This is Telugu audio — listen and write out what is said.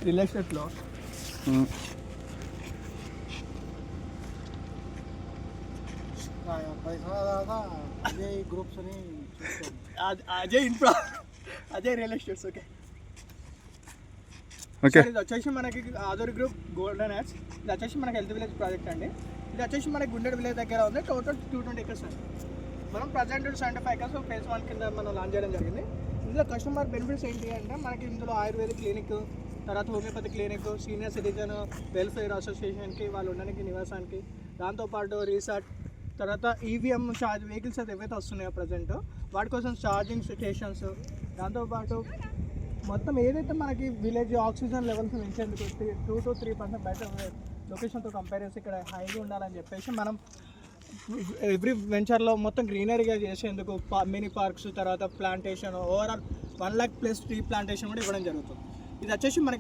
రియల్ ఎస్టేట్లో అజయ్ గ్రూప్స్ అని Ajay infra Ajay real estates. Okay okay ఇది వచ్చేసి మనకి ఆదోరి గ్రూప్ గోల్డెన్ యాడ్స్. ఇది వచ్చేసి మనకి హెల్త్ విలేజ్ ప్రాజెక్ట్ అండి. ఇది వచ్చేసి మనకి గుండెడ్ విలేజ్ దగ్గర ఉంది. టోటల్ 220 acres అండి. మనం ప్రజెంట్ 75 acres ఫేజ్ 1 కింద మనం లాంచ్ చేయడం జరిగింది. ఇందులో కస్టమర్ బెనిఫిట్స్ ఏంటి అంటే మనకి ఇందులో ఆయుర్వేదిక్ క్లినిక్, తర్వాత homeopathy clinic, senior citizen welfare అసోసియేషన్కి వాళ్ళు ఉండడానికి నివాసానికి, దాంతోపాటు రీసార్ట్, తర్వాత ఈవీఎం ఛార్జ్ వెహికల్స్ అయితే ఏవైతే వస్తున్నాయో ప్రజెంట్ వాటి కోసం ఛార్జింగ్ స్టేషన్స్, దాంతోపాటు మొత్తం ఏదైతే మనకి విలేజ్ ఆక్సిజన్ లెవెల్స్ పెంచేందుకు 2 to 3% బయట లొకేషన్తో కంపేర్ చేసి ఇక్కడ హైగా ఉండాలని చెప్పేసి మనం ఎవ్రీ వెంచర్లో మొత్తం గ్రీనరీగా చేసేందుకు మినీ పార్క్స్, తర్వాత plantation, overall 1 lakh+ tree plantation కూడా ఇవ్వడం జరుగుతుంది. ఇది వచ్చేసి మనకి